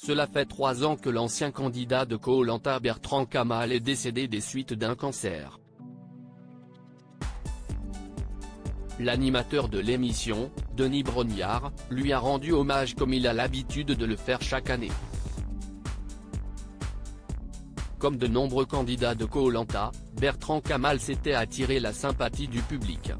Cela fait 3 ans que l'ancien candidat de Koh-Lanta Bertrand Kamal est décédé des suites d'un cancer. L'animateur de l'émission, Denis Brognard, lui a rendu hommage comme il a l'habitude de le faire chaque année. Comme de nombreux candidats de Koh-Lanta, Bertrand Kamal s'était attiré la sympathie du public.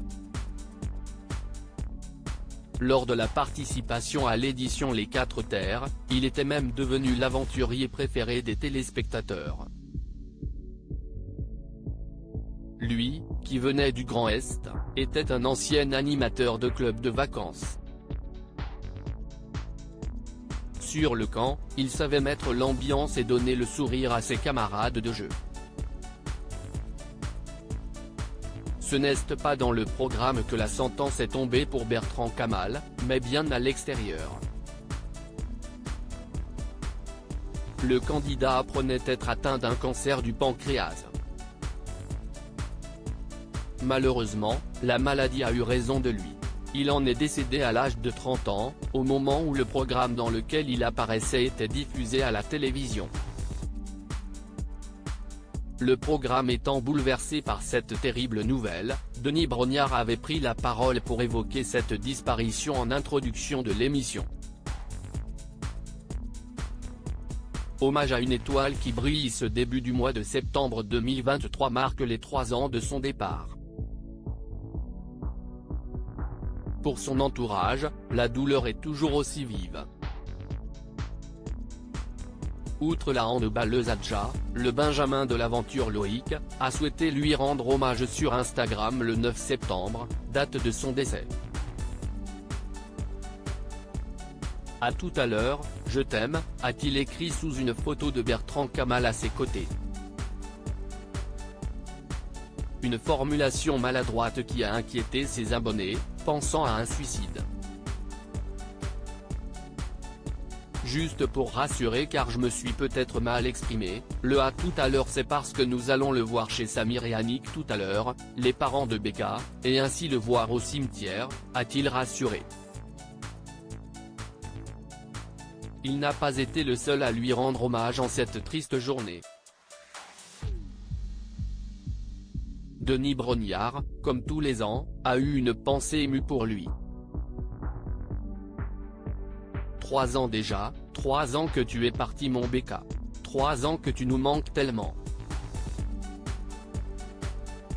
Lors de la participation à l'édition Les 4 Terres, il était même devenu l'aventurier préféré des téléspectateurs. Lui, qui venait du Grand Est, était un ancien animateur de club de vacances. Sur le camp, il savait mettre l'ambiance et donner le sourire à ses camarades de jeu. Ce n'est pas dans le programme que la sentence est tombée pour Bertrand Kamal, mais bien à l'extérieur. Le candidat apprenait être atteint d'un cancer du pancréas. Malheureusement, la maladie a eu raison de lui. Il en est décédé à l'âge de 30 ans, au moment où le programme dans lequel il apparaissait était diffusé à la télévision. Le programme étant bouleversé par cette terrible nouvelle, Denis Brognard avait pris la parole pour évoquer cette disparition en introduction de l'émission. Hommage à une étoile qui brille. Ce début du mois de septembre 2023 marque les 3 ans de son départ. Pour son entourage, la douleur est toujours aussi vive. Outre la handballeuse Adja, le benjamin de l'aventure Loïc, a souhaité lui rendre hommage sur Instagram le 9 septembre, date de son décès. À tout à l'heure, je t'aime, a-t-il écrit sous une photo de Bertrand Kamal à ses côtés. Une formulation maladroite qui a inquiété ses abonnés, pensant à un suicide. Juste pour rassurer car je me suis peut-être mal exprimé, le à tout à l'heure c'est parce que nous allons le voir chez Samir et Annick tout à l'heure, les parents de Becca, et ainsi le voir au cimetière, a-t-il rassuré. Il n'a pas été le seul à lui rendre hommage en cette triste journée. Denis Brognard, comme tous les ans, a eu une pensée émue pour lui. 3 ans déjà, 3 ans que tu es parti mon Becca. 3 ans que tu nous manques tellement.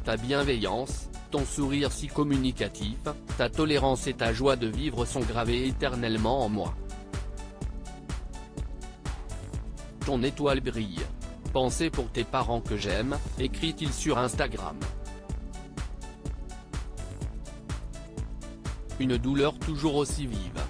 Ta bienveillance, ton sourire si communicatif, ta tolérance et ta joie de vivre sont gravés éternellement en moi. Ton étoile brille. Pensez pour tes parents que j'aime, écrit-il sur Instagram. Une douleur toujours aussi vive.